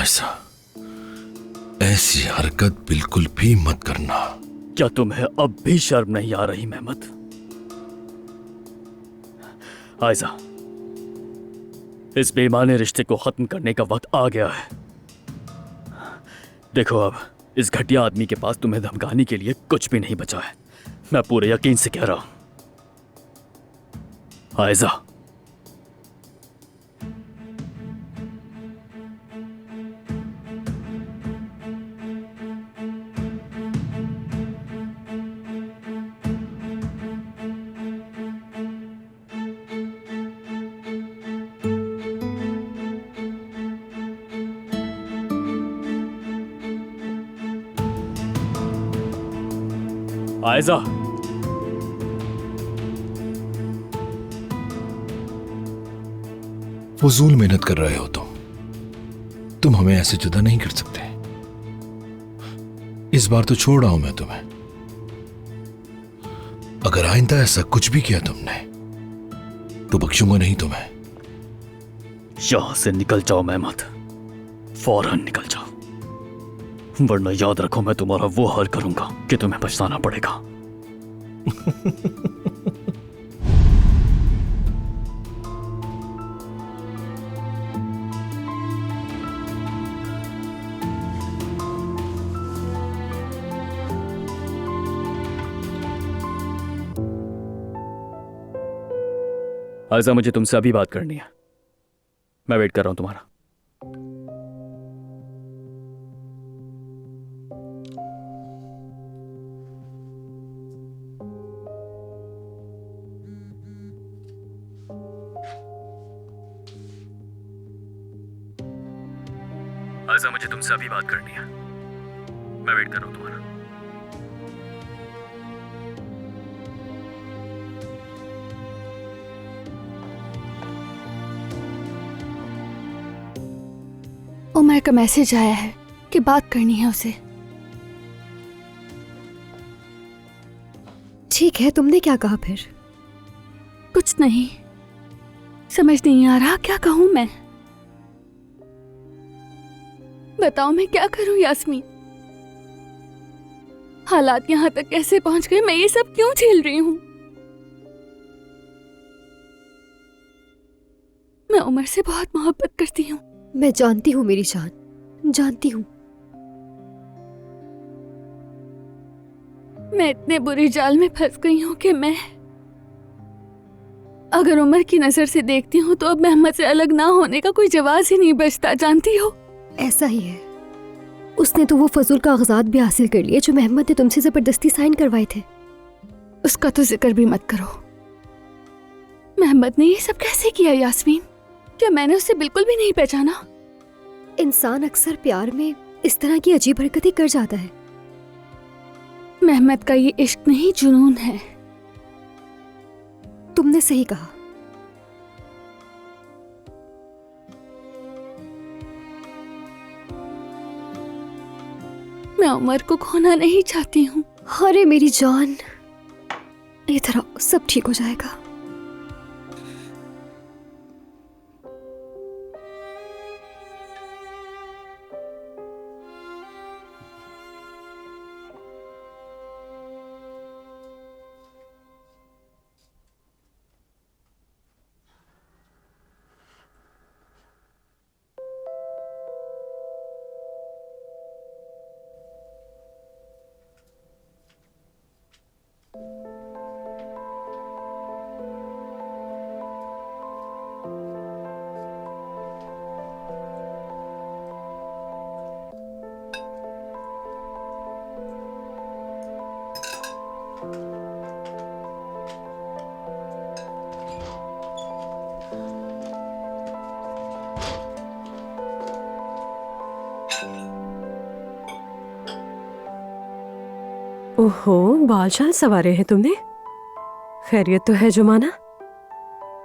आयशा, ऐसी हरकत बिल्कुल भी मत करना। क्या तुम्हें अब भी शर्म नहीं आ रही मेहमत? आयशा, इस बेईमानी रिश्ते को खत्म करने का वक्त आ गया है। देखो, अब इस घटिया आदमी के पास तुम्हें धमकाने के लिए कुछ भी नहीं बचा है। मैं पूरे यकीन से कह रहा हूं। आयशा, आयशा, फजूल मेहनत कर रहे हो तुम हमें ऐसे जुदा नहीं कर सकते। इस बार तो छोड़ रहा हूं मैं तुम्हें। अगर आइंदा ऐसा कुछ भी किया तुमने तो बख्शूंगा नहीं तुम्हें। यहां से निकल जाओ मेहमत, फौरन निकल जाओ, वरना याद रखो मैं तुम्हारा वो हाल करूंगा कि तुम्हें पछताना पड़ेगा। आयशा, मुझे तुमसे अभी बात करनी है। मैं वेट कर रहा हूं तुम्हारा। आयशा, मुझे तुमसे अभी बात करनी है। मैं वेट कर रहा हूं तुम्हारा। उमर का मैसेज आया है कि बात करनी है उसे। ठीक है, तुमने क्या कहा फिर? कुछ नहीं, समझ नहीं आ रहा क्या कहूं मैं। बताओ मैं क्या करूं यास्मीन? हालात यहां तक कैसे पहुंच गए? मैं ये सब क्यों झेल रही हूं? मैं उमर से बहुत मोहब्बत करती हूं। मैं जानती हूँ मेरी जान, जानती हूँ। मैं इतने बुरी जाल में फंस गई हूं कि मैं अगर उमर की नजर से देखती हूँ तो अब मेहमत से अलग ना होने का कोई जवाब ही नहीं बचता, जानती हो? ऐसा ही है। उसने तो वो फजूल कागजात भी हासिल कर लिए जो मेहमत ने तुमसे जबरदस्ती साइन करवाए थे। उसका तो जिक्र भी मत करो। मेहमत ने ये सब कैसे किया यास्मीन? क्या मैंने उसे बिल्कुल भी नहीं पहचाना? इंसान अक्सर प्यार में इस तरह की अजीब हरकतें कर जाता है। मेहमत का ये इश्क नहीं, जुनून है। तुमने सही कहा। मैं उमर को खोना नहीं चाहती हूँ। अरे मेरी जान, इधर आओ, सब ठीक हो जाएगा। ओहो, बाल शाल संवारे हैं तुमने? खैरियत तो है जुमाना?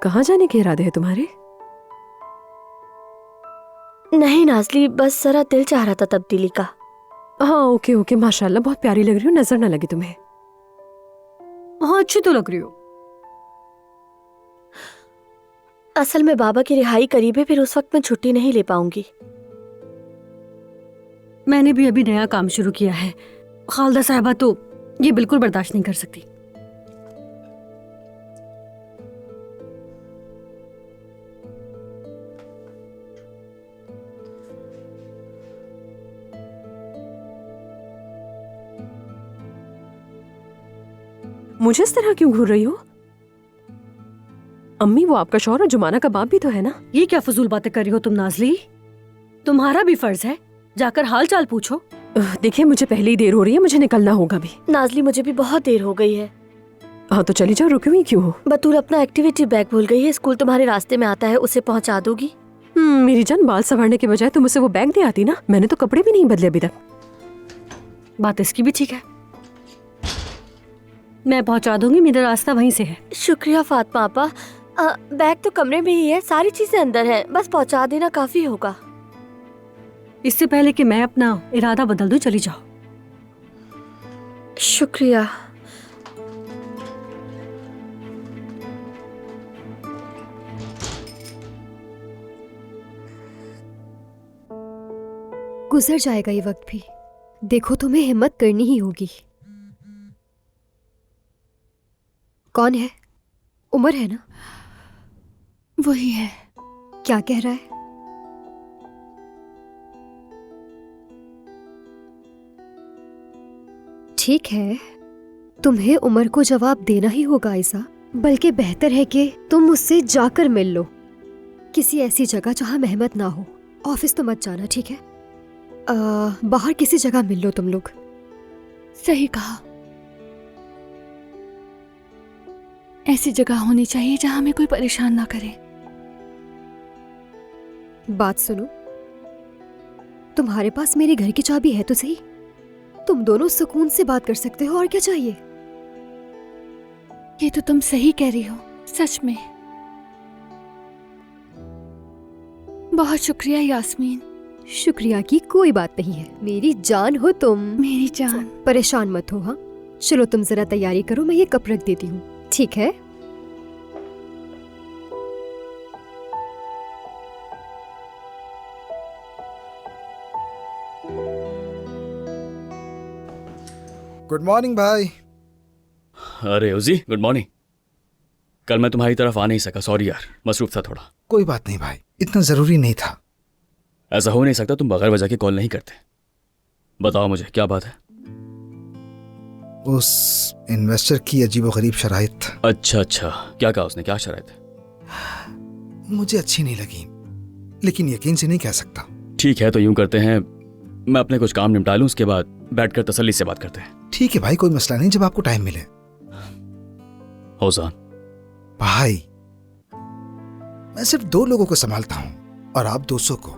कहाँ जाने के इरादे हैं तुम्हारे? नहीं नाज़ली, बस जरा दिल चाह रहा था तब्दीली का। हाँ ओके ओके, माशाल्लाह बहुत प्यारी लग रही हो, नजर ना लगे तुम्हें। हाँ अच्छी तो लग रही हो। असल में बाबा की रिहाई करीब है, फिर उस वक्त मैं छुट्टी नहीं ले पाऊंगी। मैंने भी अभी नया काम शुरू किया है। खालदा साहिबा तो ये बिल्कुल बर्दाश्त नहीं कर सकती। मुझे इस तरह क्यों घूर रही हो? अम्मी, वो आपका शौहर और जुमाना का बाप भी तो है ना? ये क्या फजूल बातें कर रही हो तुम नाजली? तुम्हारा भी फर्ज है जाकर हाल चाल पूछो। देखिए, मुझे पहले ही देर हो रही है, मुझे निकलना होगा भी। नाजली मुझे भी बहुत देर हो गई है। हाँ तो चली जाओ, रुकी हुई क्यों हो? बतूल अपना एक्टिविटी बैग भूल गई है, स्कूल तुम्हारे रास्ते में आता है, उसे पहुंचा दोगी? मेरी जान, बाल संवारने के बजाय तुम उसे वो बैग दे आती ना। मैंने तो कपड़े भी नहीं बदले अभी तक। बात इसकी भी ठीक है, मैं पहुंचा दूंगी, मेरा रास्ता वहीं से है। शुक्रिया फातिमा आपा। बैग तो कमरे में ही है, सारी चीजें अंदर है, बस पहुंचा देना काफी होगा। इससे पहले कि मैं अपना इरादा बदल दूं, चली जाओ। शुक्रिया। गुजर जाएगा ये वक्त भी। देखो, तुम्हें हिम्मत करनी ही होगी। कौन है? उमर है ना? वही है। क्या कह रहा है? ठीक है, तुम्हें उमर को जवाब देना ही होगा आयशा। बल्कि बेहतर है कि तुम उससे जाकर मिल लो, किसी ऐसी जगह जहां मेहमत ना हो। ऑफिस तो मत जाना, ठीक है? बाहर किसी जगह मिल लो तुम लोग। सही कहा, ऐसी जगह होनी चाहिए जहां हमें कोई परेशान ना करे। बात सुनो, तुम्हारे पास मेरे घर की चाबी है तो सही। तुम दोनों सुकून से बात कर सकते हो, और क्या चाहिए? ये तो तुम सही कह रही हो, सच में। बहुत शुक्रिया यास्मीन। शुक्रिया की कोई बात नहीं है, मेरी जान हो तुम। मेरी जान। परेशान मत हो। हाँ चलो, तुम जरा तैयारी करो, मैं ये कप रख देती हूँ, ठीक है? गुड मॉर्निंग भाई। अरे उजी, गुड मॉर्निंग। कल मैं तुम्हारी तरफ आ नहीं सका, सॉरी यार, मसरूफ था थोड़ा। कोई बात नहीं भाई, इतना जरूरी नहीं था। ऐसा हो नहीं सकता, तुम बगैर वजह के कॉल नहीं करते। बताओ मुझे, क्या बात है? उस इन्वेस्टर की अजीबोगरीब शराइत। अच्छा, क्या कहा उसने, क्या शराइत है? मुझे अच्छी नहीं लगी, लेकिन यकीन से नहीं कह सकता। ठीक है, तो यूं करते हैं, मैं अपने कुछ काम निपटा लूं, उसके बाद बैठकर तसल्ली से बात करते हैं। ठीक है भाई, कोई मसला नहीं, जब आपको टाइम मिले। होसान भाई, मैं सिर्फ 2 लोगों को संभालता हूं और आप 200 को।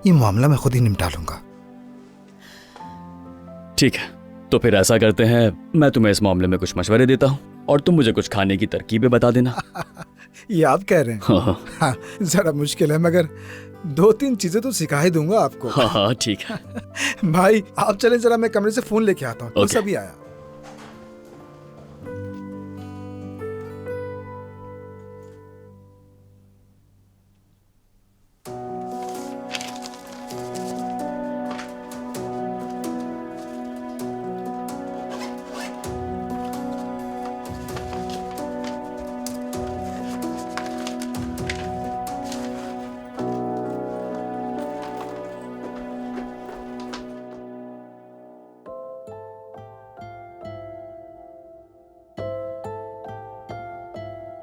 ये मामला मैं खुद ही निपटा लूंगा। ठीक है, तो फिर ऐसा करते हैं, मैं तुम्हें इस मामले में कुछ मशवरे देता हूँ और तुम मुझे कुछ खाने की तरकीबें बता देना। ये आप कह रहे हैं? हाँ, जरा मुश्किल है, मगर 2-3 चीजें तो सिखा ही दूंगा आपको। हाँ ठीक है। भाई आप चलें, जरा मैं कमरे से फोन लेके आता हूँ। Okay. अभी आया।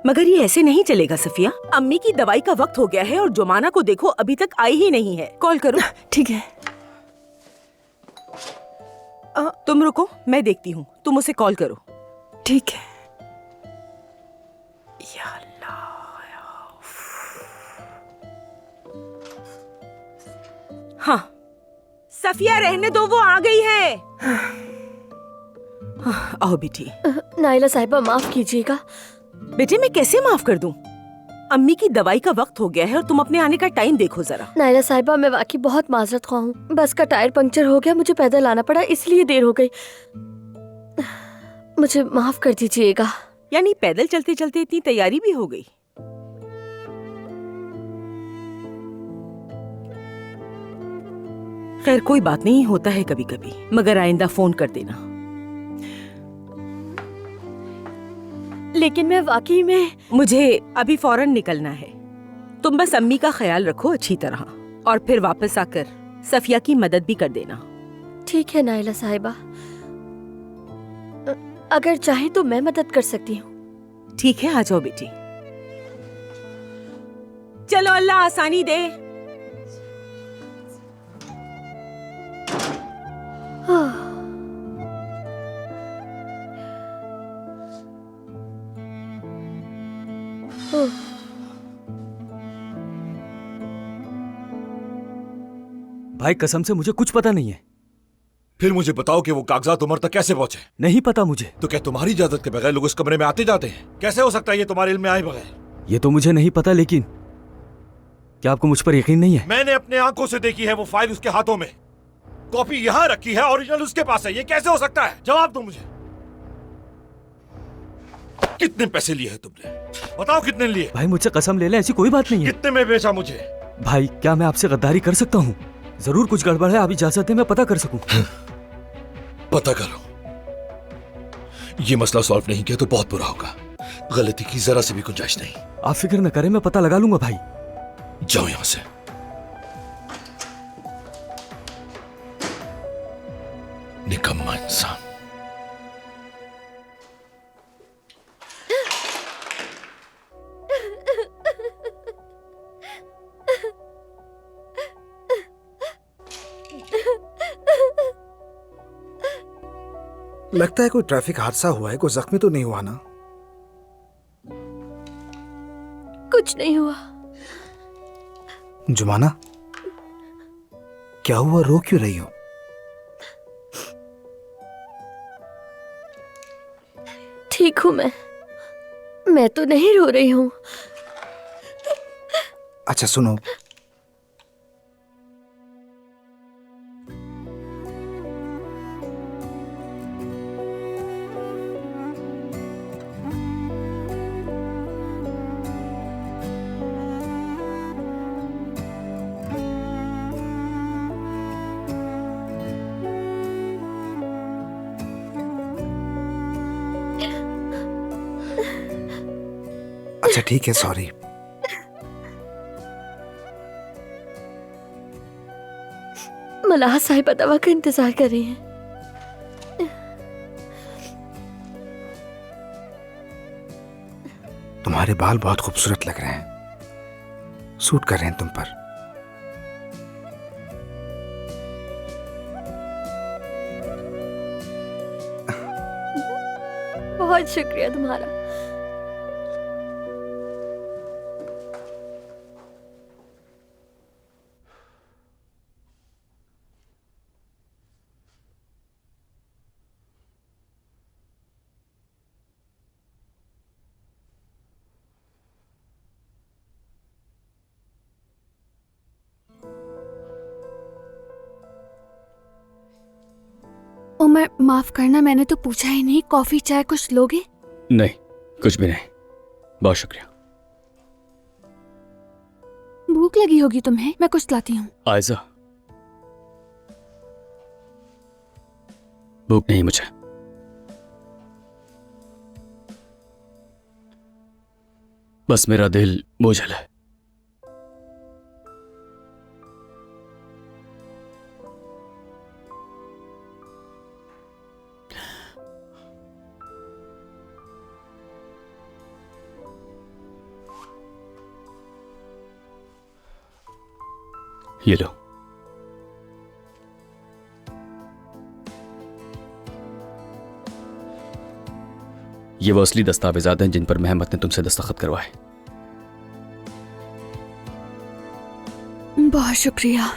मगर ये ऐसे नहीं चलेगा सफिया। अम्मी की दवाई का वक्त हो गया है और जुमाना को देखो अभी तक आई ही नहीं है। कॉल करो। ठीक है। तुम रुको, मैं देखती हूँ, तुम उसे कॉल करो। ठीक है। या अल्लाह। हाँ सफिया, रहने दो, वो आ गई है। आओ बेटी। नाइला साहिबा, माफ कीजिएगा। बेटे, मैं कैसे माफ कर दूं? अम्मी की दवाई का वक्त हो गया है और तुम अपने आने का टाइम देखो जरा। नाइला साहिबा, मैं वाकई बहुत माजरत ख्वाह हूँ। बस का टायर पंक्चर हो गया, मुझे पैदल आना पड़ा, इसलिए देर हो गई। मुझे माफ कर दीजिएगा। यानी पैदल चलते चलते इतनी तैयारी भी हो गई? खैर कोई बात नहीं, होता है कभी कभी, मगर आइंदा फोन कर देना। लेकिन मैं वाकई में मुझे अभी फौरन निकलना है। तुम बस अम्मी का ख्याल रखो अच्छी तरह, और फिर वापस आकर सफिया की मदद भी कर देना। ठीक है नाइला साहिबा, अगर चाहे तो मैं मदद कर सकती हूँ। ठीक है, आ जाओ बेटी। चलो, अल्लाह आसानी दे। भाई कसम से मुझे कुछ पता नहीं है। फिर मुझे बताओ कि वो कागजात उमर तक कैसे पहुंचे? नहीं पता मुझे। तो क्या तुम्हारी इजाजत के बगैर लोग इस कमरे में आते जाते हैं? कैसे हो सकता है ये तुम्हारे इल्म में आए बगैर? ये तो मुझे नहीं पता, लेकिन क्या आपको मुझ पर यकीन नहीं है? मैंने अपने आंखों से देखी है वो फाइल उसके हाथों में, कॉपी यहाँ रखी है, ओरिजिनल उसके पास है। ये कैसे हो सकता है? जवाब दो मुझे। कितने पैसे लिए हैं तुमने? बताओ कितने लिए? भाई मुझसे कसम ले ले, ऐसी कोई बात नहीं है। कितने में बेचा मुझे? भाई क्या मैं आपसे गद्दारी कर सकता हूँ? जरूर कुछ गड़बड़ है, आप इजाजत दें मैं पता कर सकूं। पता करो। ये मसला सॉल्व नहीं किया तो बहुत बुरा होगा। गलती की जरा से भी गुंजाइश नहीं। आप फिक्र न करें, मैं पता लगा लूंगा भाई। जाओ यहां से। निकम्मा इंसान। लगता है कोई ट्रैफिक हादसा हुआ है। कोई जख्मी तो नहीं हुआ ना? कुछ नहीं हुआ। जुमाना, क्या हुआ? रो क्यों रही हो? ठीक हूं मैं तो नहीं रो रही हूँ। अच्छा सुनो, अच्छा ठीक है, सॉरी। मलाह साहिबा दवा का इंतजार कर रही हैं। तुम्हारे बाल बहुत खूबसूरत लग रहे हैं, सूट कर रहे हैं तुम पर। बहुत शुक्रिया तुम्हारा। उमर माफ करना, मैंने तो पूछा ही नहीं। कॉफी चाय कुछ लोगे? नहीं, कुछ भी नहीं, बहुत शुक्रिया। भूख लगी होगी तुम्हें, मैं कुछ लाती हूँ। आयजा, भूख नहीं मुझे। बस मेरा दिल बोझल है। ये लो। ये वो असली दस्तावेजात हैं जिन पर मेहमत ने तुमसे दस्तखत करवाए। बहुत शुक्रिया।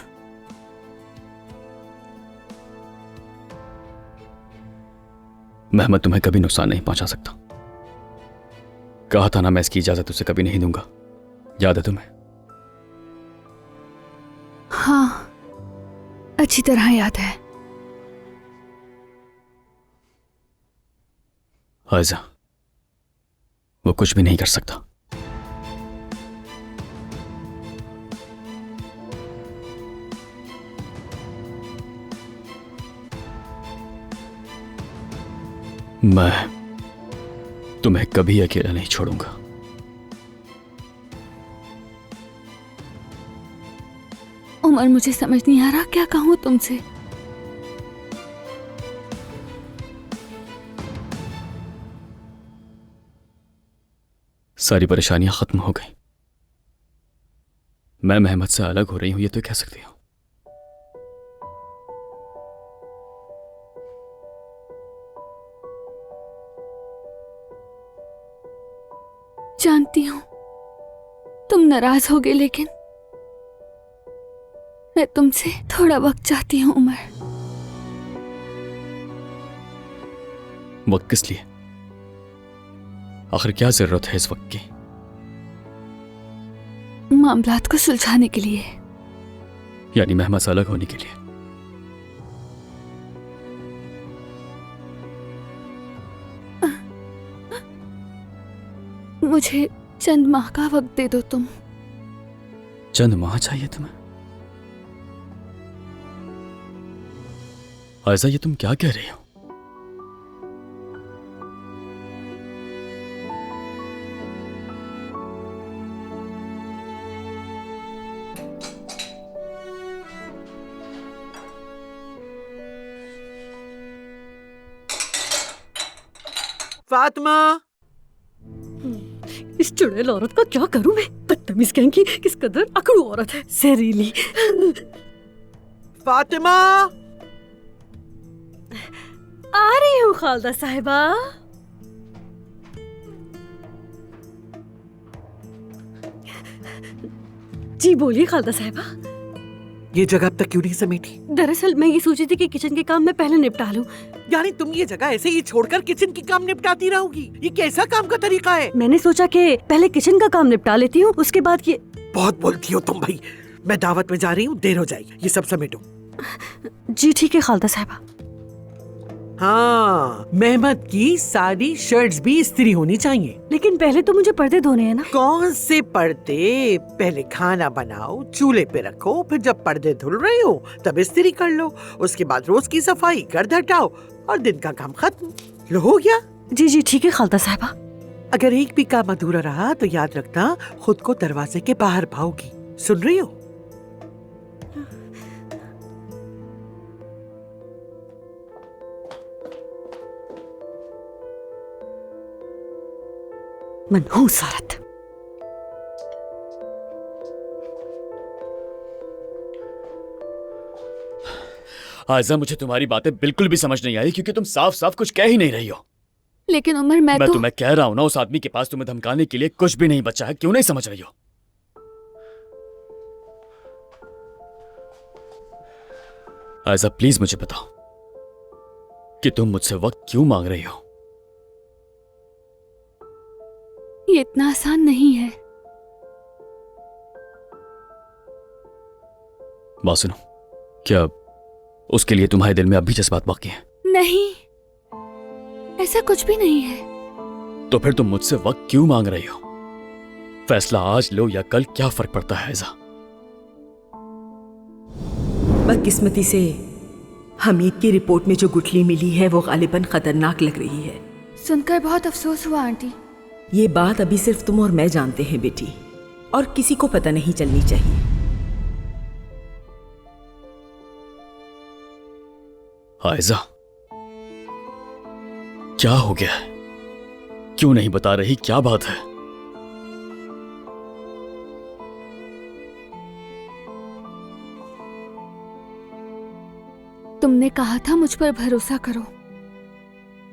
मेहमत तुम्हें कभी नुकसान नहीं पहुंचा सकता। कहा था ना, मैं इसकी इजाजत उसे कभी नहीं दूंगा। याद है तुम्हें? हाँ, अच्छी तरह याद है। आयजा, वो कुछ भी नहीं कर सकता। मैं तुम्हें कभी अकेला नहीं छोड़ूंगा। उमर, मुझे समझ नहीं आ रहा क्या कहूँ तुमसे। सारी परेशानियां खत्म हो गई। मैं मेहमत से अलग हो रही हूं, ये तो कह सकती हूं। जानती हूँ तुम नाराज होगे, लेकिन मैं तुमसे थोड़ा वक्त चाहती हूँ उमर। वक्त किस लिए? आखिर क्या जरूरत है इस वक्त की? मामलात को सुलझाने के लिए। यानी मेहमत से अलग होने के लिए? मुझे चंद माह का वक्त दे दो तुम। चंद माह चाहिए तुम्हें? ऐसा ये तुम क्या कह रही हो? फातिमा, इस चुड़ैल औरत का क्या करूं मैं? बदतमीज कहेंगी, किस कदर अकड़ू औरत है, जहरीली। फातिमा, आ रही हूँ खालदा साहिबा। जी बोलिए खालदा साहिबा। ये जगह अब तक क्यों नहीं समेटी? दरअसल मैं ये सोची थी कि किचन के काम मैं पहले निपटा लूं। यानी तुम ये जगह ऐसे ही छोड़कर किचन की काम निपटाती रहोगी? ये कैसा काम का तरीका है? मैंने सोचा कि पहले किचन का काम निपटा लेती हूँ, उसके बाद ये। बहुत बोलती हो तुम भाई। मैं दावत में जा रही हूँ, देर हो जाएगी। ये सब समेटो। जी ठीक है खालदा साहिबा। हाँ, मेहमत की सारी शर्ट्स भी इस्त्री होनी चाहिए। लेकिन पहले तो मुझे पर्दे धोने हैं ना। कौन से पर्दे? पहले खाना बनाओ, चूल्हे पे रखो, फिर जब पर्दे धुल रहे हो तब इस्त्री कर लो। उसके बाद रोज की सफाई, गर्द हटाओ और दिन का काम खत्म। लो, हो गया। जी जी ठीक है खालदा साहिबा। अगर एक भी काम अधूरा रहा तो याद रखना, खुद को दरवाजे के बाहर पाओगी। सुन रही हो? मनहूस औरत। आयजा, मुझे तुम्हारी बातें बिल्कुल भी समझ नहीं आई, क्योंकि तुम साफ साफ कुछ कह ही नहीं रही हो। लेकिन उमर, मैं तो तुम्हें कह रहा हूं ना, उस आदमी के पास तुम्हें धमकाने के लिए कुछ भी नहीं बचा है। क्यों नहीं समझ रही हो? आयजा प्लीज मुझे बताओ कि तुम मुझसे वक्त क्यों मांग रही हो? ये इतना आसान नहीं है। बात सुनो, क्या उसके लिए तुम्हारे दिल में अब भी जज्बात बाकी हैं? नहीं, ऐसा कुछ भी नहीं है। तो फिर तुम मुझसे वक्त क्यों मांग रही हो? फैसला आज लो या कल, क्या फर्क पड़ता है आयजा? बदकिस्मती से हमीद की रिपोर्ट में जो गुठली मिली है वो गालिबन खतरनाक लग रही है। सुनकर बहुत अफसोस हुआ आंटी। ये बात अभी सिर्फ तुम और मैं जानते हैं बेटी, और किसी को पता नहीं चलनी चाहिए। आयजा, क्या हो गया है? क्यों नहीं बता रही? क्या बात है? तुमने कहा था मुझ पर भरोसा करो,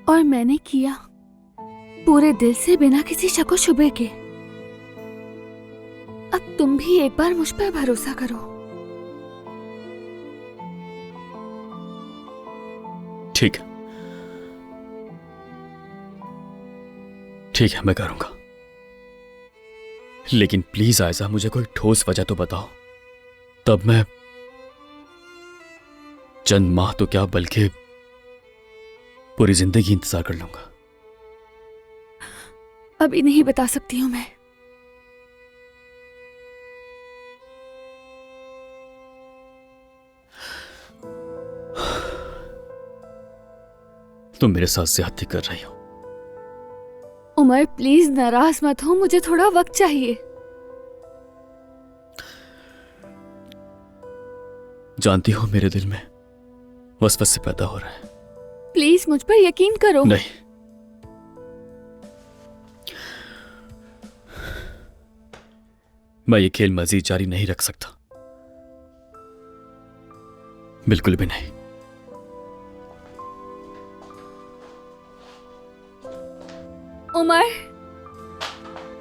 और मैंने किया, पूरे दिल से, बिना किसी शको शुबे के। अब तुम भी एक बार मुझ पर भरोसा करो। ठीक है, ठीक है, मैं करूंगा। लेकिन प्लीज आयजा, मुझे कोई ठोस वजह तो बताओ, तब मैं चंद माह तो क्या बल्कि पूरी जिंदगी इंतजार कर लूंगा। अभी नहीं बता सकती हूं मैं। तुम मेरे साथ ज्यादती कर रही हो। उमर प्लीज नाराज मत हो, मुझे थोड़ा वक्त चाहिए। जानती हो मेरे दिल में वसवसे पैदा हो रहा है। प्लीज मुझ पर यकीन करो। नहीं, मैं ये खेल मजीद जारी नहीं रख सकता, बिल्कुल भी नहीं। उमर,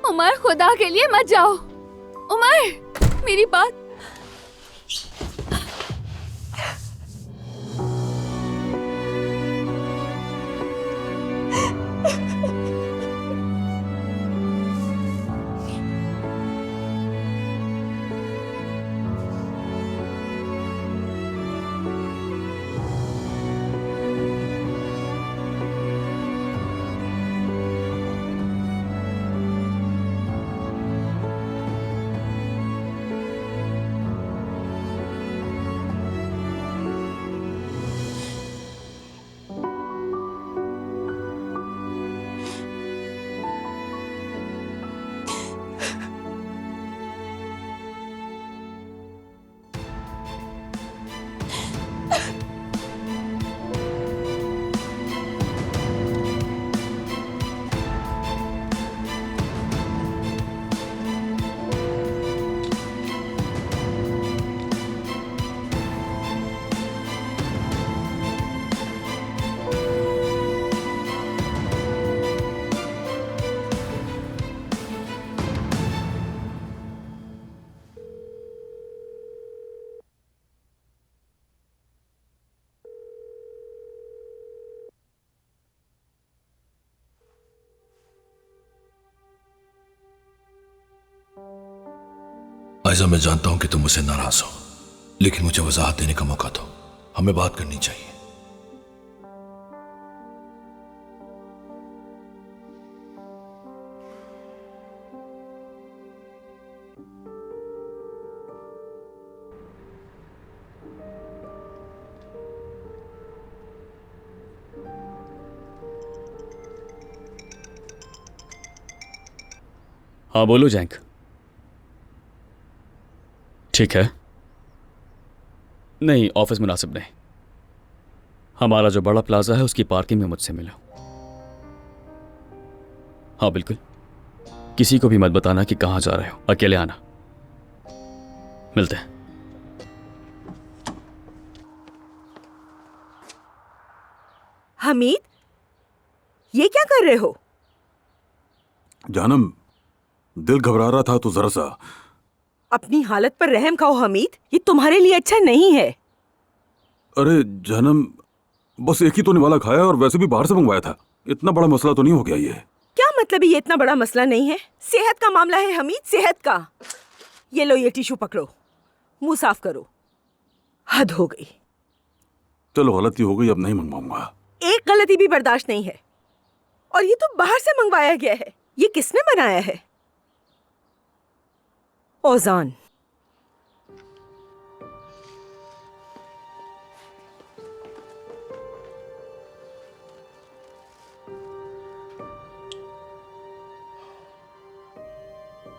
उमर खुदा के लिए मत जाओ। उमर मेरी बात। आयजा, मैं जानता हूं कि तुम मुझसे नाराज हो, लेकिन मुझे वजाहत देने का मौका दो। हमें बात करनी चाहिए। हाँ बोलो जैंक। ठीक है, नहीं ऑफिस मुनासिब नहीं। हमारा जो बड़ा प्लाजा है उसकी पार्किंग में मुझसे मिलो। हाँ बिल्कुल, किसी को भी मत बताना कि कहाँ जा रहे हो, अकेले आना। मिलते हैं। हमीद, ये क्या कर रहे हो? जानम, दिल घबरा रहा था तो जरा सा। अपनी हालत पर रहम खाओ हमीद, ये तुम्हारे लिए अच्छा नहीं है। अरे जानम, बस एक ही तो निवाला खाया और वैसे भी बाहर से मंगवाया था। इतना बड़ा मसला तो नहीं हो गया ये? क्या मतलब ये इतना बड़ा मसला नहीं है? सेहत का मामला है हमीद, सेहत का। ये लो, ये टिश्यू पकड़ो, मुंह साफ करो। हद हो गई। चलो गलती हो गई, अब नहीं मंगवाऊंगा। एक गलती भी बर्दाश्त नहीं है। और ये तो बाहर से मंगवाया गया है। ये किसने बनाया है? ओजान।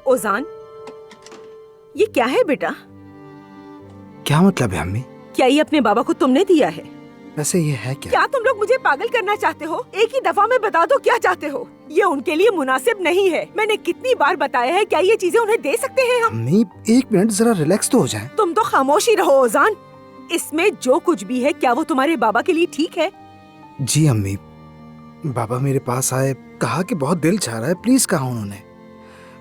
ओजान, ये क्या है बेटा? क्या मतलब है अम्मी? क्या ये अपने बाबा को तुमने दिया है? वैसे ये है क्या? क्या तुम लोग मुझे पागल करना चाहते हो? एक ही दफा में बता दो क्या चाहते हो। ये उनके लिए मुनासिब नहीं है। मैंने कितनी बार बताया है, क्या ये चीजें उन्हें दे सकते हैं हम? अम्मी एक मिनट, जरा रिलैक्स तो हो जाएं। तुम तो खामोशी रहो ओजान। इसमें जो कुछ भी है, क्या वो तुम्हारे बाबा के लिए ठीक है? जी अम्मी, बाबा मेरे पास आए, कहा कि बहुत दिल चाह रहा है, प्लीज कहा उन्होंने।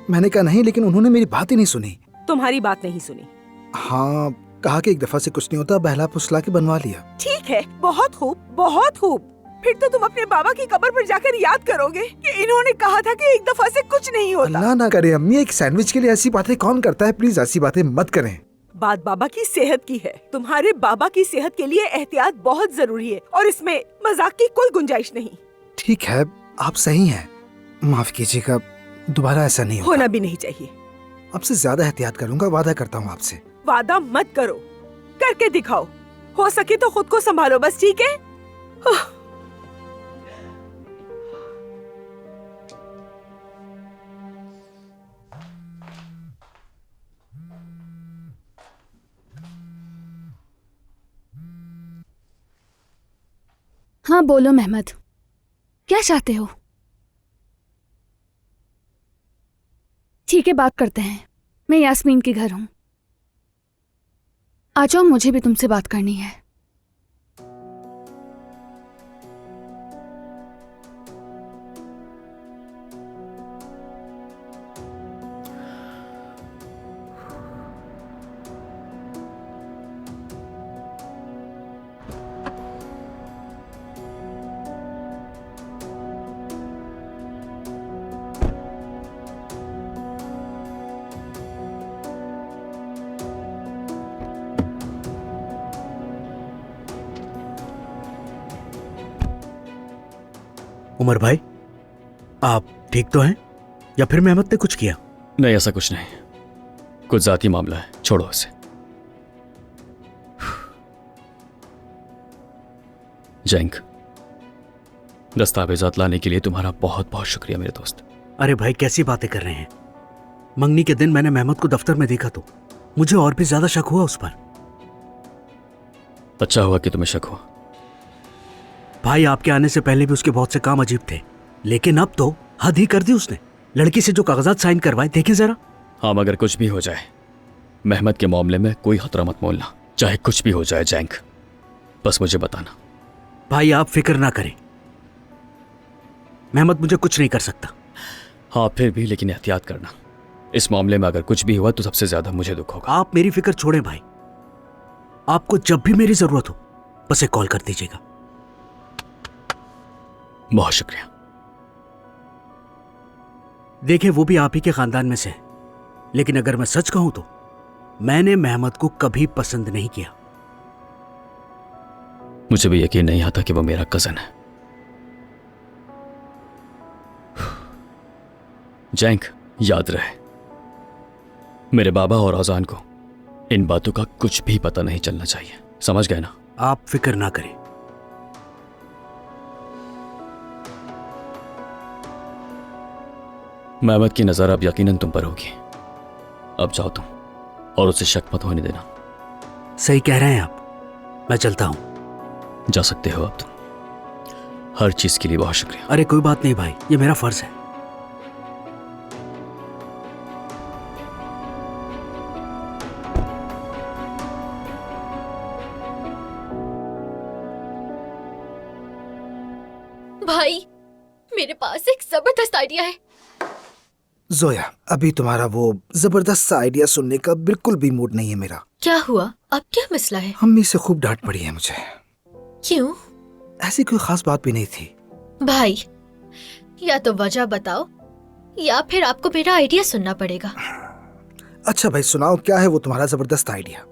मैंने कहा नहीं, लेकिन उन्होंने मेरी बात ही नहीं सुनी। तुम्हारी बात नहीं सुनी? हाँ, कहा कि एक दफा से कुछ नहीं होता, बहला फुसला के बनवा लिया। ठीक है, बहुत खूब, बहुत खूब। फिर तो तुम अपने बाबा की कब्र पर जाकर याद करोगे कि इन्होंने कहा था कि एक दफा से कुछ नहीं होता। अल्लाह ना करे अम्मी, एक सैंडविच के लिए ऐसी बातें कौन करता है? प्लीज ऐसी बातें मत करें। बात बाबा की सेहत की है। तुम्हारे बाबा की सेहत के लिए एहतियात बहुत जरूरी है और इसमें मजाक की कोई गुंजाइश नहीं। ठीक है, आप सही हैं, माफ कीजिएगा, दोबारा ऐसा नहीं होना भी नहीं चाहिए। अब से ज्यादा एहतियात करूंगा, वादा करता हूँ आपसे। वादा मत करो, करके दिखाओ। हो सके तो खुद को संभालो बस, ठीक है? हाँ बोलो मेहमद, क्या चाहते हो? ठीक है, बात करते हैं। मैं यास्मीन के घर हूं। आ जाओ, मुझे भी तुमसे बात करनी है। उमर भाई, आप ठीक तो हैं या फिर मेहमद ने कुछ किया? नहीं, ऐसा कुछ नहीं, कुछ जाती मामला है, छोड़ो इसे। जैंक, दस्तावेजात लाने के लिए तुम्हारा बहुत बहुत शुक्रिया मेरे दोस्त। अरे भाई, कैसी बातें कर रहे हैं? मंगनी के दिन मैंने मेहमद को दफ्तर में देखा तो मुझे और भी ज्यादा शक हुआ उस पर। अच्छा हुआ कि तुम्हें शक हुआ। भाई, आपके आने से पहले भी उसके बहुत से काम अजीब थे, लेकिन अब तो हद ही कर दी उसने। लड़की से जो कागजात साइन करवाए, देखें जरा। हाँ, मगर कुछ भी हो जाए, मेहमद के मामले में कोई खतरा मत मोलना, चाहे कुछ भी हो जाए जैंक, बस मुझे बताना। भाई, आप फिक्र ना करें, मेहमद मुझे कुछ नहीं कर सकता। हाँ, फिर भी लेकिन एहतियात करना, इस मामले में अगर कुछ भी हुआ तो सबसे ज्यादा मुझे दुख होगा। आप मेरी फिक्र छोड़ें भाई, आपको जब भी मेरी जरूरत हो बस एक कॉल कर दीजिएगा। बहुत शुक्रिया। देखें, वो भी आप ही के खानदान में से है, लेकिन अगर मैं सच कहूं तो मैंने मेहमद को कभी पसंद नहीं किया। मुझे भी यकीन नहीं आता कि वो मेरा कजन है। जैंक, याद रहे, मेरे बाबा और औजान को इन बातों का कुछ भी पता नहीं चलना चाहिए, समझ गए ना? आप फिक्र ना करें। मेहमद की नजर अब यकीनन तुम पर होगी। अब जाओ तुम, और उसे शक मत होने देना। सही कह रहे हैं आप, मैं चलता हूं। जा सकते हो अब तुम। हर चीज के लिए बहुत शुक्रिया। अरे कोई बात नहीं भाई, ये मेरा फर्ज है। भाई, मेरे पास एक जबरदस्त आइडिया है। जोया, अभी तुम्हारा वो जबरदस्त सा आइडिया सुनने का बिल्कुल भी मूड नहीं है मेरा। क्या हुआ? अब क्या मसला है? अम्मी से खूब डांट पड़ी है मुझे। क्यों? ऐसी कोई खास बात भी नहीं थी। भाई, या तो वजह बताओ या फिर आपको मेरा आइडिया सुनना पड़ेगा। अच्छा भाई, सुनाओ, क्या है वो तुम्हारा जबरदस्त आइडिया?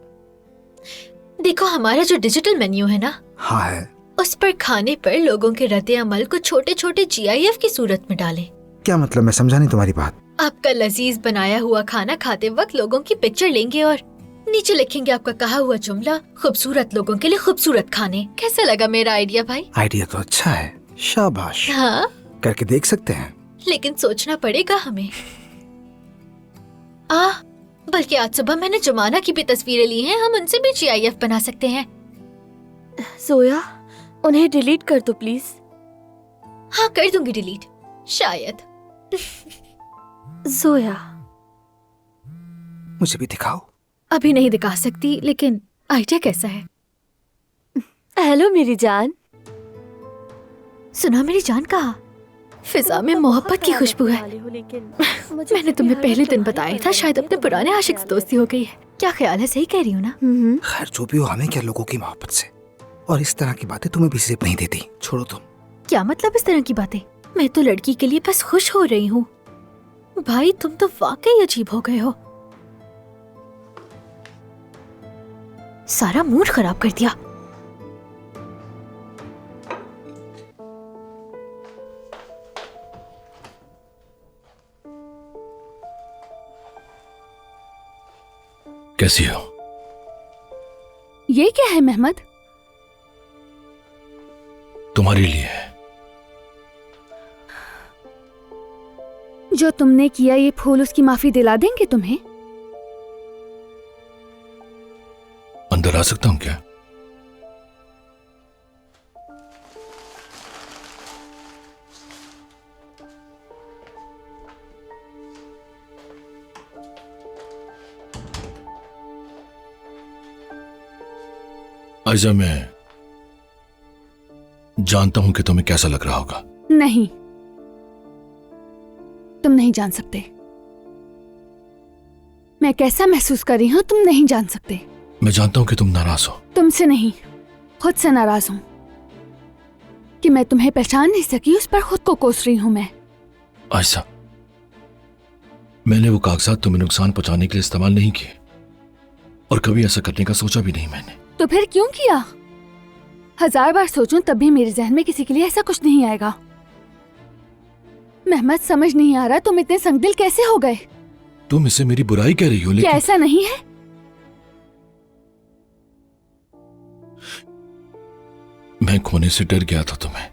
देखो, हमारा जो डिजिटल मेन्यू है ना, हाँ है। उस पर खाने पर लोगों के रद्द अमल को छोटे छोटे GIF की सूरत में डालें। क्या मतलब? मैं समझा नहीं तुम्हारी बात। आपका लजीज बनाया हुआ खाना खाते वक्त लोगों की पिक्चर लेंगे और नीचे लिखेंगे आपका कहा हुआ जुमला, खूबसूरत लोगों के लिए खूबसूरत खाने। कैसा लगा मेरा आइडिया भाई? आइडिया तो अच्छा है, शाबाश। हाँ, करके देख सकते हैं। लेकिन सोचना पड़ेगा हमें। बल्कि आज सुबह मैंने जुमाना की भी तस्वीरें ली हैं, हम उनसे भी GIF बना सकते हैं। जोया, उन्हें डिलीट कर दो प्लीज। हाँ, कर दूंगी डिलीट, शायद। जोया, मुझे भी दिखाओ। अभी नहीं दिखा सकती, लेकिन आइडिया कैसा है? हेलो मेरी जान। सुना मेरी जान कहा, फिजा में मोहब्बत की खुशबू है। मैंने तुम्हें पहले दिन बताया था, शायद अपने पुराने आशिक से दोस्ती हो गई है। क्या ख्याल है? सही कह रही हूँ ना? खैर, जो भी हो, हमें क्या लोगों की मोहब्बत से। और इस तरह की बातें तुम्हें भी सिर्फ नहीं देती। छोड़ो तुम। क्या मतलब इस तरह की बातें? मैं तो लड़की के लिए बस खुश हो रही हूँ। भाई, तुम तो वाकई अजीब हो गए हो, सारा मूड खराब कर दिया। कैसी हो? ये क्या है मेहमद? तुम्हारे लिए है। जो तुमने किया, ये फूल उसकी माफी दिला देंगे तुम्हें? अंदर आ सकता हूं क्या? आयजा, मैं जानता हूं कि तुम्हें कैसा लग रहा होगा। नहीं, तुम नहीं जान सकते। मैं कैसा महसूस कर रही हूं तुम नहीं जान सकते। मैं जानता हूं कि तुम नाराज हो। तुमसे नहीं, खुद से नाराज हूं कि मैं तुम्हें पहचान नहीं सकी, उस पर खुद को कोस रही हूं मैं। आयशा, मैंने वो कागजात तुम्हें नुकसान पहुंचाने के लिए इस्तेमाल नहीं किए और कभी ऐसा करने का सोचा भी नहीं मैंने। तो फिर क्यों किया? 1000 बार सोचूं तब भी मेरे जहन में किसी के लिए ऐसा कुछ नहीं आएगा। मेहमद, समझ नहीं आ रहा तुम इतने संगदिल कैसे हो गए। तुम इसे मेरी बुराई कह रही हो, लेकिन क्या ऐसा नहीं है? मैं खोने से डर गया था तुम्हें,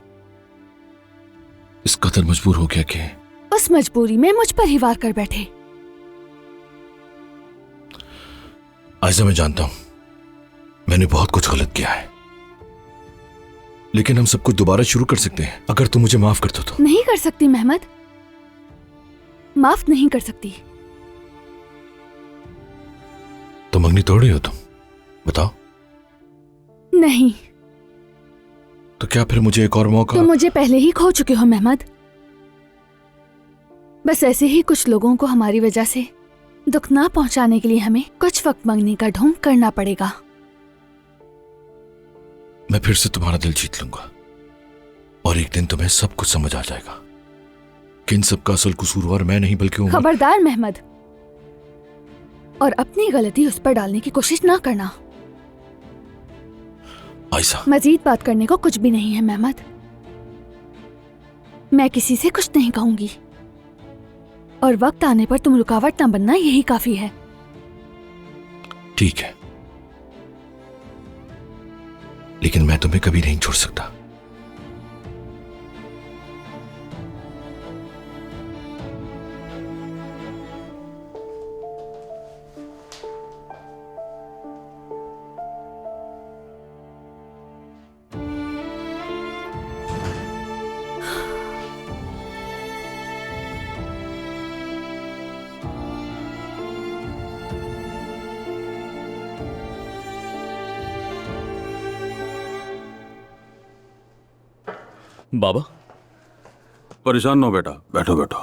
इस कदर मजबूर हो गया कि उस मजबूरी में मुझ पर ही वार कर बैठे। आयशा, मैं जानता हूं मैंने बहुत कुछ गलत किया है, लेकिन हम सब कुछ दोबारा शुरू कर सकते हैं अगर तुम मुझे माफ कर दो तो। नहीं कर सकती मेहमद, माफ नहीं कर सकती। तो मंगनी तोड़ रही हो तुम? बताओ। नहीं। तो क्या फिर मुझे एक और मौका? तुम मुझे पहले ही खो चुके हो मेहमद। बस ऐसे ही कुछ लोगों को हमारी वजह से दुख ना पहुंचाने के लिए हमें कुछ वक्त मंगनी का ढोंग करना पड़ेगा। मैं फिर से तुम्हारा दिल जीत लूंगा और एक दिन तुम्हें सब कुछ समझ आ जाएगा कि इन सब का असल कसूरवार मैं नहीं बल्कि उमर। खबरदार मेहमद, और अपनी गलती उस पर डालने की कोशिश ना करना। आयशा, मजीद बात करने को कुछ भी नहीं है मेहमद। मैं किसी से कुछ नहीं कहूंगी और वक्त आने पर तुम रुकावट ना बनना, यही काफी है। ठीक है, लेकिन मैं तुम्हें कभी नहीं छोड़ सकता। बाबा, परेशान ना हो बेटा, बैठो बैठो।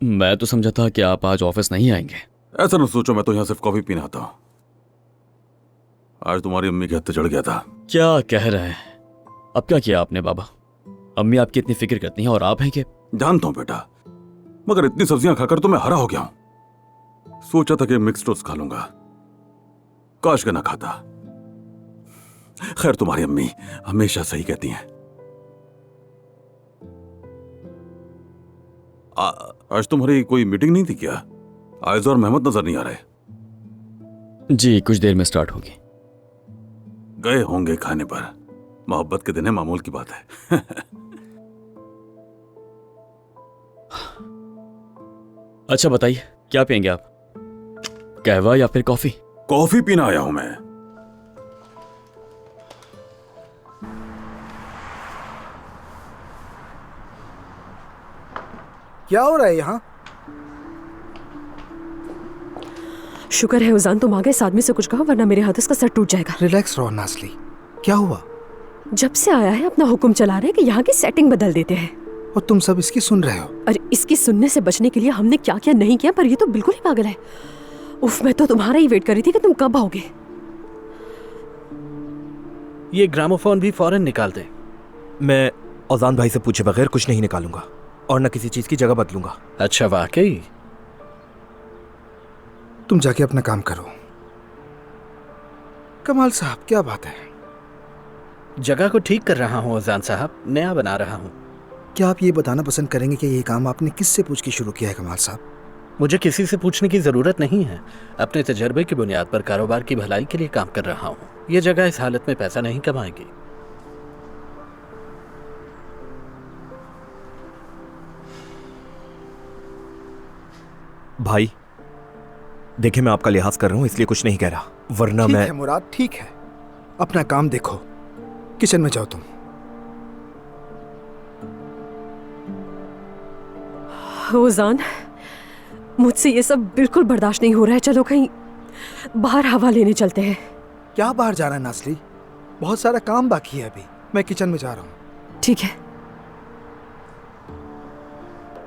मैं तो समझा था कि आप आज ऑफिस नहीं आएंगे। ऐसा ना सोचो, मैं तो यहाँ सिर्फ कॉफी पीने आता हूँ। आज तुम्हारी अम्मी के हत्थे चढ़ गया था। क्या कह रहे हैं? अब क्या किया आपने बाबा? अम्मी आपकी इतनी फिक्र करती हैं और आप हैं कि? जानता हूँ बेटा, मगर इतनी सब्जियां खाकर तो मैं हरा हो गया हूँ। सोचा था कि मिक्स टोस्ट खा लूंगा, काश के ना खाता। खैर, तुम्हारी अम्मी हमेशा सही कहती हैं। आज तुम्हारी कोई मीटिंग नहीं थी क्या? आयज़ा और मेहमद नजर नहीं आ रहे। जी, कुछ देर में स्टार्ट होगी। गए होंगे खाने पर। मोहब्बत के दिन है, मामूल की बात है। अच्छा बताइए, क्या पियेंगे आप? कहवा या फिर कॉफी? कॉफी पीना आया हूं मैं। क्या हो रहा है यहाँ? शुक्र है उजान तुम आ गए, इस आदमी से कुछ कहो वरना मेरे हाथ इसका सर टूट जाएगा। रिलैक्स रहो नाज़ली, क्या हुआ? जब से आया है अपना हुक्म चला रहे हैं कि यहाँ की सेटिंग बदल देते हैं। और तुम सब इसकी सुन रहे हो? अरे इसकी सुनने से बचने के लिए हमने क्या क्या नहीं किया, पर ये तो बिल्कुल ही पागल है। उफ, मैं तो तुम्हारा ही वेट कर रही थी कि तुम कब आओगे। ये ग्रामोफोन भी फौरन निकाल दे। मैं औजान भाई से पूछे बगैर कुछ नहीं निकालूंगा और न किसी चीज की जगह बदलूंगा। अच्छा, वाकई? तुम जाके अपना काम करो। कमाल साहब, क्या बात है? जगह को ठीक कर रहा हूँ औजान साहब, नया बना रहा हूँ। क्या आप ये बताना पसंद करेंगे कि ये काम आपने किससे पूछ के शुरू किया है कमाल साहब? मुझे किसी से पूछने की जरूरत नहीं है। अपने तजर्बे की बुनियाद पर कारोबार की भलाई के लिए काम कर रहा हूँ। ये जगह इस हालत में पैसा नहीं कमाएगी। भाई देखिए, मैं आपका लिहाज कर रहा हूँ इसलिए कुछ नहीं कह रहा, वरना ठीक मैं। है मुराद, ठीक है, अपना काम देखो। किचन में जाओ तुम। उजान, मुझसे ये सब बिल्कुल बर्दाश्त नहीं हो रहा है। चलो कहीं बाहर हवा लेने चलते हैं। क्या बाहर जाना है नासली? बहुत सारा काम बाकी है अभी। मैं किचन में जा रहा हूँ। ठीक है।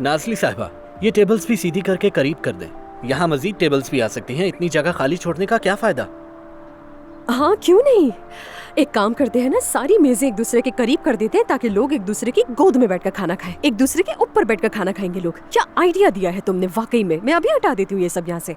नाजली साहिबा, ये टेबल्स भी सीधी करके करीब कर दें। यहाँ मजीद टेबल्स भी आ सकती हैं। इतनी जगह खाली छोड़ने का क्या फायदा? हाँ क्यों नहीं, एक काम करते हैं ना, सारी मेजें एक दूसरे के करीब कर देते हैं ताकि लोग एक दूसरे की गोद में बैठकर खाना खाएं। एक दूसरे के ऊपर बैठकर खाना खाएंगे लोग। क्या आइडिया दिया है तुमने वाकई में। मैं अभी हटा देती हूँ ये सब यहाँ से।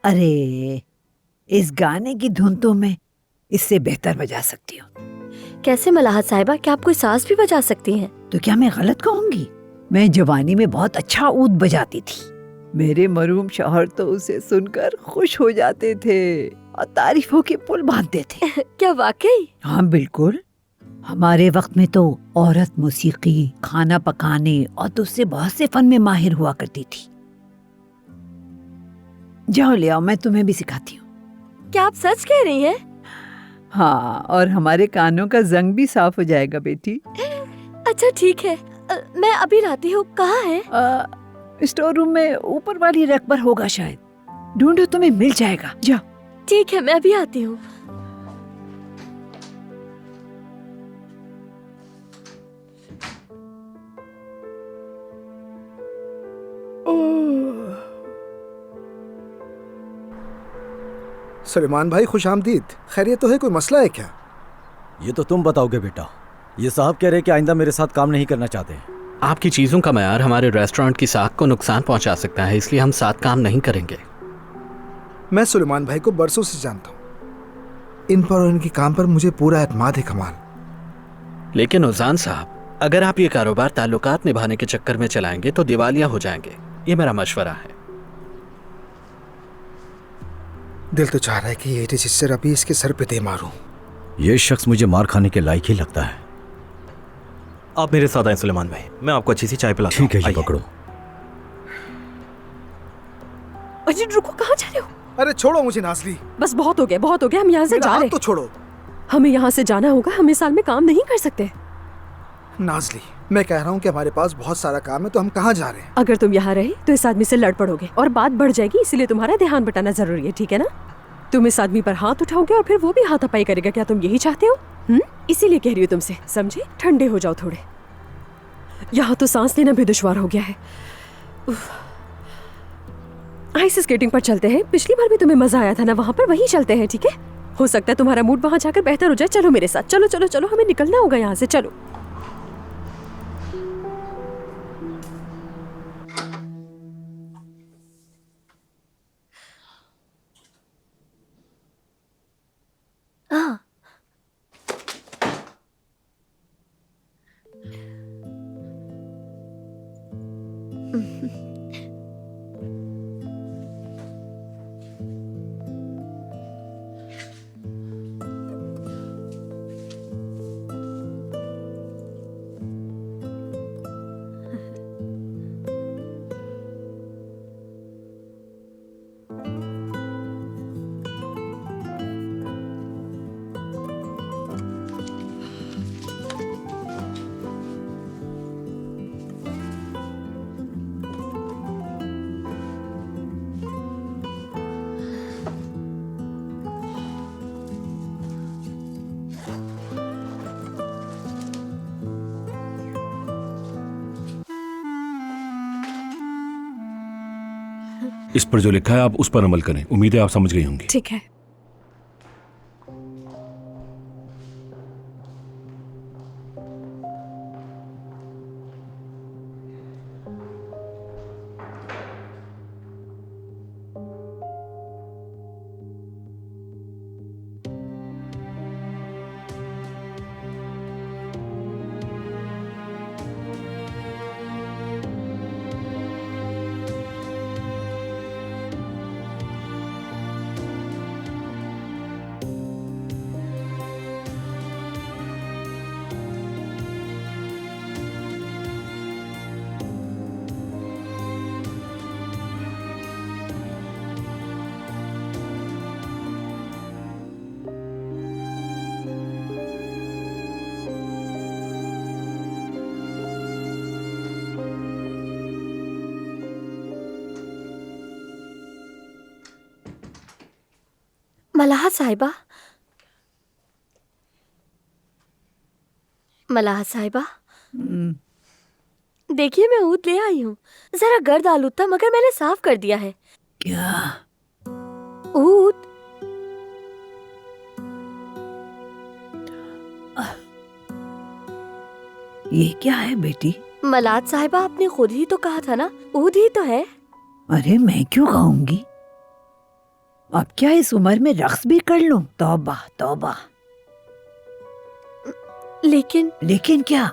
अरे, इस गाने की धुन तो मैं इससे बेहतर बजा सकती हूँ। कैसे मलाहत साहिबा, क्या आप कोई साज भी बजा सकती हैं? तो क्या मैं गलत कहूँगी? मैं जवानी में बहुत अच्छा ऊद बजाती थी। मेरे मरूम शौहर तो उसे सुनकर खुश हो जाते थे और तारीफों के पुल बांधते थे। क्या वाकई? हाँ बिल्कुल। हमारे वक्त में तो औरत मौसीकी, खाना पकाने और दूसरे बहुत से फन में माहिर हुआ करती थी। जाओ ले आओ, मैं तुम्हें भी सिखाती हूँ। क्या आप सच कह रही हैं? हाँ, और हमारे कानों का जंग भी साफ हो जाएगा बेटी। अच्छा ठीक है, मैं अभी लाती हूँ। कहाँ है? स्टोर रूम में ऊपर वाली रैक पर होगा शायद। ढूंढो, तुम्हें मिल जाएगा। जाओ। ठीक है, मैं अभी आती हूँ। सलेमान भाई, खुश आमदीद। खैरियत तो है? कोई मसला है क्या? ये तो तुम बताओगे बेटा। ये साहब कह रहे कि आइंदा मेरे साथ काम नहीं करना चाहते हैं। आपकी चीजों का मयार हमारे रेस्टोरेंट की साख को नुकसान पहुंचा सकता है, इसलिए हम साथ काम नहीं करेंगे। मैं सुलेमान भाई को बरसों से जानता हूँ। इन पर और इनके काम पर मुझे पूरा एतमाद है कमाल। लेकिन उजान साहब, अगर आप ये कारोबार ताल्लुकात निभाने के चक्कर में चलाएंगे तो दिवालिया हो जाएंगे। ये मेरा मशवरा है। दिल तो चाह रहा है कि ये रजिस्टर अभी इसके सर पे दे मारूं। ये शख्स मुझे मार खाने के लायक ही लगता है। आप मेरे साथ आए सुलेमान भाई, मैं आपको अच्छी सी चाय पिलाता हूं। ठीक है, ये पकड़ो। अजी रुको, कहाँ जा रहे हो? अरे छोड़ो मुझे नाजली। बस बहुत हो गया, बहुत हो गया। हम यहाँ से जा रहे हैं। तो छोड़ो। हमें यहाँ से जाना होगा। हम इस साल में काम नहीं कर सकते। नाजली, मैं कह रहा हूँ कि हमारे पास बहुत सारा काम है, तो हम कहाँ जा रहे हैं? अगर तुम यहाँ रहे तो इस आदमी से लड़ पड़ोगे और बात बढ़ जाएगी, इसलिए तुम्हारा ध्यान बटाना जरूरी है, ठीक है ना? तुम इस आदमी पर हाथ उठाओगे और फिर वो भी हाथापाई करेगा। क्या तुम यही चाहते हो? इसीलिए कह रही हूँ तुमसे, समझे? ठंडे हो जाओ थोड़े। यहाँ तो सांस लेना भी दुश्वार हो गया है। आइस स्केटिंग पर चलते हैं। पिछली बार भी तुम्हें मजा आया था ना वहाँ पर, वहीं चलते हैं, ठीक है? हो सकता है तुम्हारा मूड वहाँ जाकर बेहतर हो जाए। चलो मेरे साथ, चलो चलो चलो, हमें निकलना होगा यहाँ से। चलो। हाँ। इस पर जो लिखा है आप उस पर अमल करें। उम्मीद है आप समझ गई होंगी। ठीक है। मलाहा साहिबा, मलाहा साहिबा, देखिए मैं ऊद ले आई हूँ। जरा गर्द आलूद था मगर मैंने साफ कर दिया है। क्या? ऊद। ये क्या है बेटी? मलाद साहिबा, आपने खुद ही तो कहा था ना, ऊद ही तो है। अरे मैं क्यों गाऊंगी? अब क्या इस उम्र में रक्स भी कर लूं? तौबा तौबा। लेकिन क्या?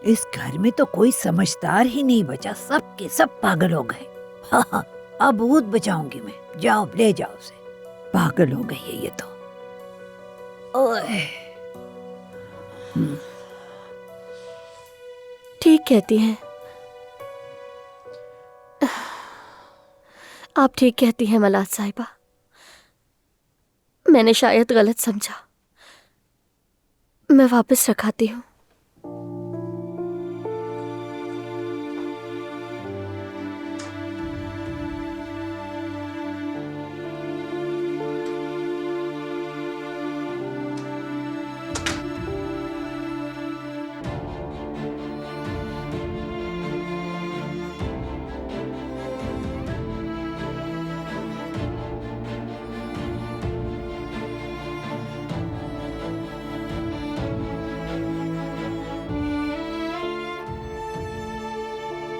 इस घर में तो कोई समझदार ही नहीं बचा, सब के सब पागल हो गए। हाँ, अब ऊद बचाऊंगी मैं। जाओ ले जाओ उसे, पागल हो गई है ये तो। ओए। ठीक कहती हैं आप, ठीक कहती हैं मलाद साहिबा। मैंने शायद गलत समझा। मैं वापस रखाती हूँ।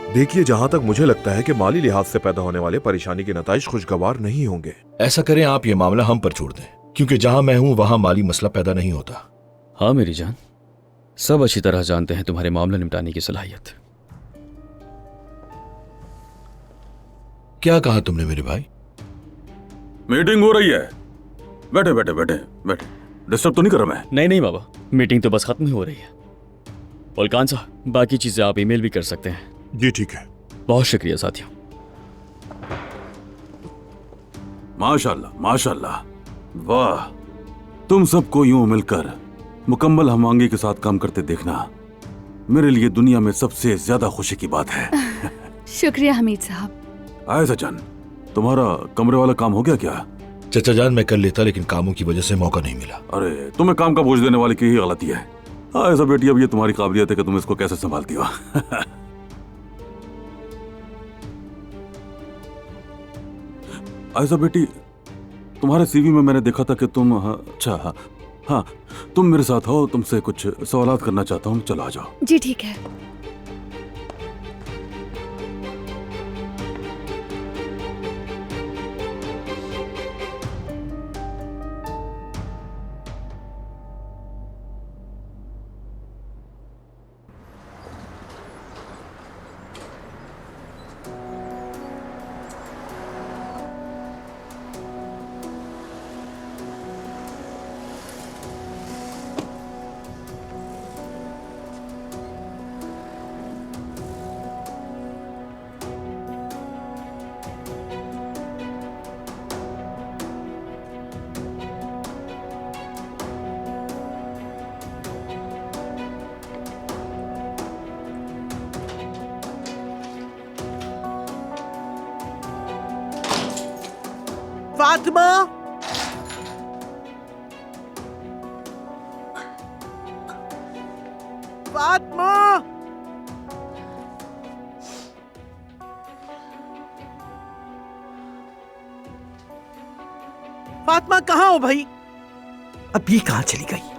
देखिए, जहां तक मुझे लगता है कि माली लिहाज से पैदा होने वाले परेशानी के नताइज खुशगवार नहीं होंगे। ऐसा करें आप ये मामला हम पर छोड़ दें, क्योंकि जहां मैं हूं वहां माली मसला पैदा नहीं होता। हाँ मेरी जान, सब अच्छी तरह जानते हैं तुम्हारे मामला निपटाने की सलाहियत। क्या कहा तुमने मेरे भाई? मीटिंग हो रही है। बैठे बैठे बैठे बैठे, डिस्टर्ब तो नहीं कर रहा मैं? नहीं बाबा, मीटिंग तो बस खत्म ही हो रही है। उल्कान साहब, बाकी चीजें आप ईमेल भी कर सकते हैं। जी ठीक है। बहुत शुक्रिया साथियों। माशाल्लाह माशाल्लाह, वाह। तुम सबको यूं मिलकर मुकम्मल हमआंगी के साथ काम करते देखना मेरे लिए दुनिया में सबसे ज्यादा खुशी की बात है। शुक्रिया हमीद साहब। आयशा जान, तुम्हारा कमरे वाला काम हो गया क्या? चचा जान, मैं कर लेता लेकिन कामों की वजह से मौका नहीं मिला। अरे तुम्हें काम का बोझ देने वाले की ही गलती है। ऐसा बेटी, अब ये तुम्हारी काबिलियत है कि तुम इसको कैसे संभालती हो। ऐसा बेटी, तुम्हारे सीवी में मैंने देखा था कि तुम हाँ, तुम मेरे साथ हो, तुमसे कुछ सवालात करना चाहता हूँ। चलो आ जाओ। जी ठीक है। फातिमा, फातिमा, फातिमा कहाँ हो भाई? अब ये कहाँ चली गई?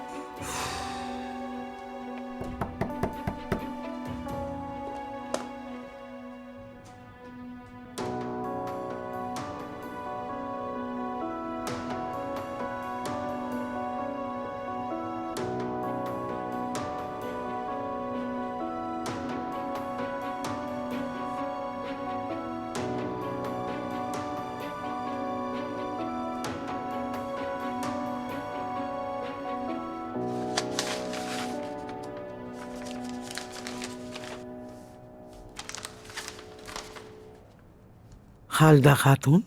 हालदा खातून,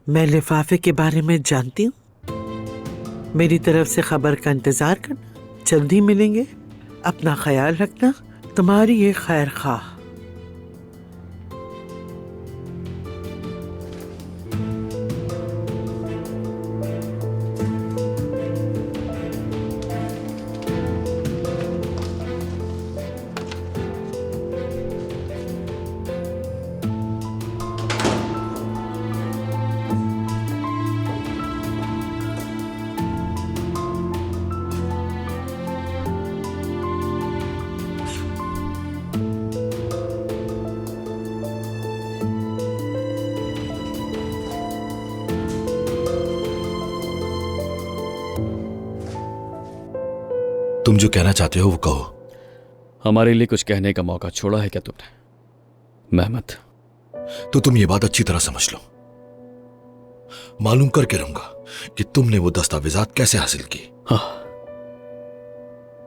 मैं लिफाफे के बारे में जानती हूँ। मेरी तरफ से खबर का इंतजार करना, जल्दी मिलेंगे। अपना ख्याल रखना, तुम्हारी ये खैर खाह। तुम जो कहना चाहते हो वो कहो। हमारे लिए कुछ कहने का मौका छोड़ा है क्या तुमने मेहमत? तो तुम ये बात अच्छी तरह समझ लो। मालूम करके रहूंगा कि तुमने वो दस्तावेजात कैसे हासिल की। हाँ,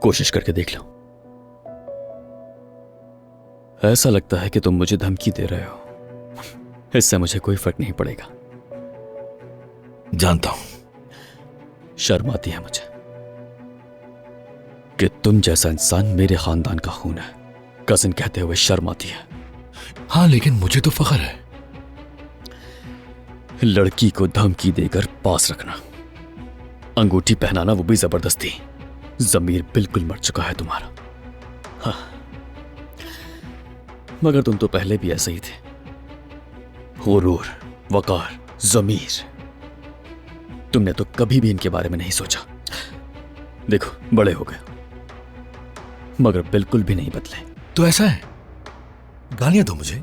कोशिश करके देख लो। ऐसा लगता है कि तुम मुझे धमकी दे रहे हो। इससे मुझे कोई फर्क नहीं पड़ेगा। जानता हूं। शर्म आती है मुझे कि तुम जैसा इंसान मेरे खानदान का खून है। कजिन कहते हुए शर्म आती है। हाँ, लेकिन मुझे तो फख्र है। लड़की को धमकी देकर पास रखना, अंगूठी पहनाना, वो भी जबरदस्ती। जमीर बिल्कुल मर चुका है तुम्हारा। हाँ, मगर तुम तो पहले भी ऐसे ही थे। गुरूर, वकार, जमीर, तुमने तो कभी भी इनके बारे में नहीं सोचा। देखो, बड़े हो गए मगर बिल्कुल भी नहीं बदले। तो ऐसा है, गालियां दो मुझे।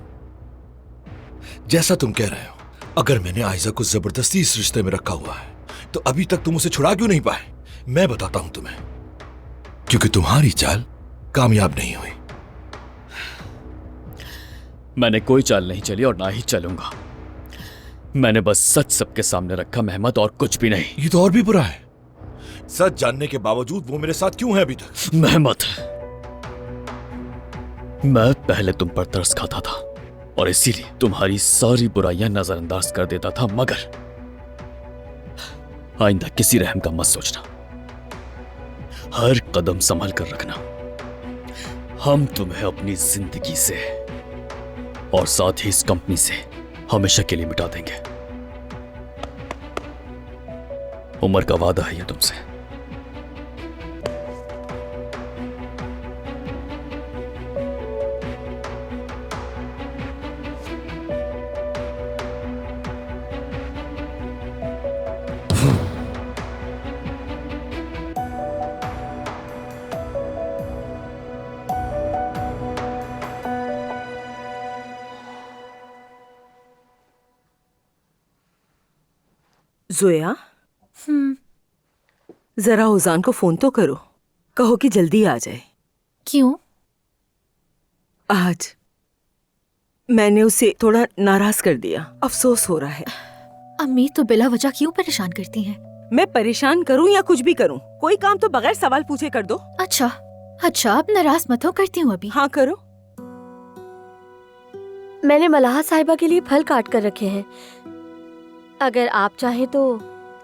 जैसा तुम कह रहे हो, अगर मैंने आयजा को जबरदस्ती इस रिश्ते में रखा हुआ है तो अभी तक तुम उसे छुड़ा क्यों नहीं पाए? मैं बताता हूं तुम्हें, क्योंकि तुम्हारी चाल कामयाब नहीं हुई। मैंने कोई चाल नहीं चली और ना ही चलूंगा। मैंने बस सच सबके सामने रखा मेहमत, और कुछ भी नहीं। ये तो और भी बुरा है। सच जानने के बावजूद वो मेरे साथ क्यों है अभी तक? मेहमत, मैं पहले तुम पर तरस खाता था और इसीलिए तुम्हारी सारी बुराइयां नजरअंदाज कर देता था, मगर आइंदा किसी रहम का मत सोचना। हर कदम संभल कर रखना। हम तुम्हें अपनी जिंदगी से और साथ ही इस कंपनी से हमेशा के लिए मिटा देंगे। उमर का वादा है ये तुमसे। जोया, जरा उजान को फोन तो करो, कहो कि जल्दी आ जाए। क्यों? आज मैंने उसे थोड़ा नाराज कर दिया, अफसोस हो रहा है। अम्मी तो बिला वजह क्यों परेशान करती हैं? मैं परेशान करूं या कुछ भी करूं, कोई काम तो बगैर सवाल पूछे कर दो। अच्छा, अब नाराज मत हो, करती हूँ अभी। हाँ करो। मैंने मलाहा साहिबा के लिए फल काट कर रखे हैं, अगर आप चाहें तो।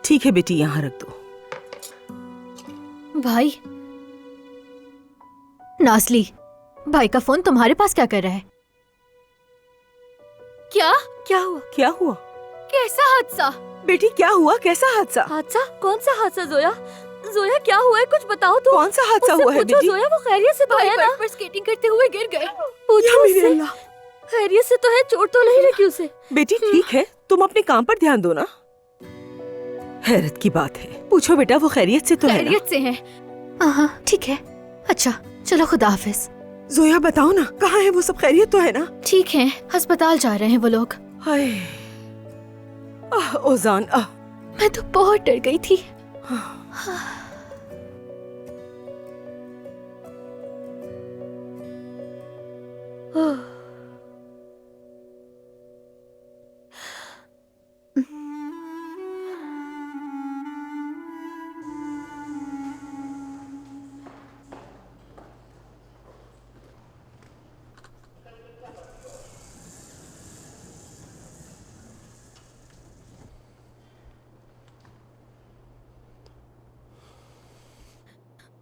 ठीक है बेटी, यहाँ रख दो। भाई, नाज़ली, भाई का फोन तुम्हारे पास क्या कर रहा है? क्या हुआ? क्या हुआ? कैसा हादसा? बेटी क्या हुआ? कैसा हादसा? हादसा? कौन सा हादसा जोया? जोया क्या हुआ है, कुछ बताओ तो। कौन सा हादसा हुआ है बेटी? जोया वो खैरियत से तो है ना? पर स्केटिंग करते हुए गिर गए। पूछो उससे। खैरियत से तो है, चोट तो नहीं लगी उसे? बेटी ठीक है, तुम अपने काम पर ध्यान दो ना। हैरत की बात है, पूछो बेटा वो खैरियत से तो है ना? खैरियत से है। हाँ ठीक है। अच्छा चलो, खुदा हाफिज। जोया बताओ ना, कहाँ है वो सब? खैरियत तो है ना? ठीक है, अस्पताल जा रहे हैं वो लोग। हाय ओजान, मैं तो बहुत डर गई थी।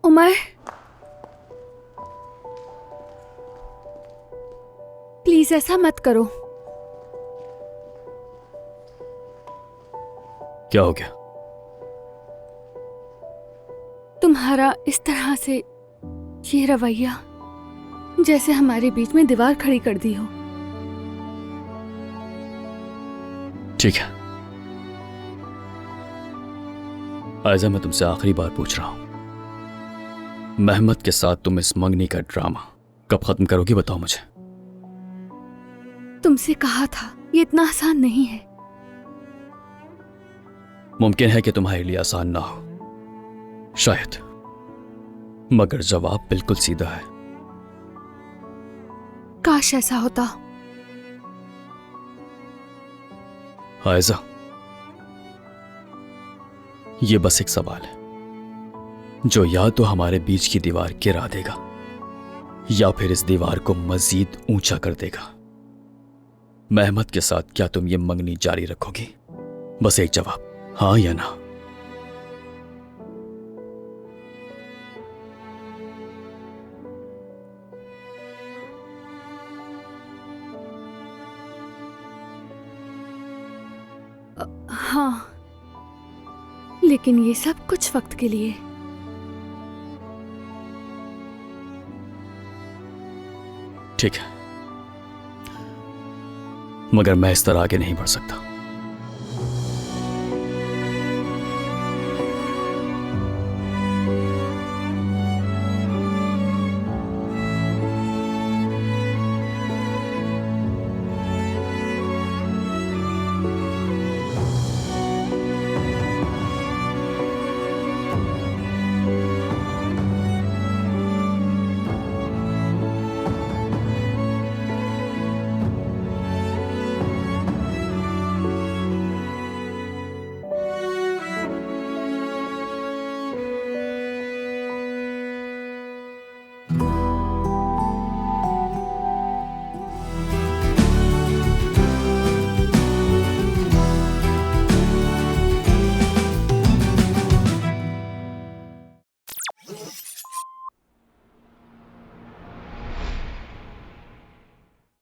उमर, प्लीज ऐसा मत करो। क्या हो गया? तुम्हारा इस तरह से ये रवैया, जैसे हमारे बीच में दीवार खड़ी कर दी हो। ठीक है आयजा, मैं तुमसे आखिरी बार पूछ रहा हूं, मेहमत के साथ तुम इस मंगनी का ड्रामा कब खत्म करोगी? बताओ मुझे। तुमसे कहा था, ये इतना आसान नहीं है। मुमकिन है कि तुम्हारे लिए आसान ना हो, शायद, मगर जवाब बिल्कुल सीधा है। काश ऐसा होता। आयजा, ये बस एक सवाल है जो या तो हमारे बीच की दीवार गिरा देगा या फिर इस दीवार को मजीद ऊंचा कर देगा। मेहमत के साथ क्या तुम ये मंगनी जारी रखोगी? बस एक जवाब, हाँ या ना। हाँ, लेकिन ये सब कुछ वक्त के लिए। ठीक है, मगर मैं इस तरह आगे नहीं बढ़ सकता।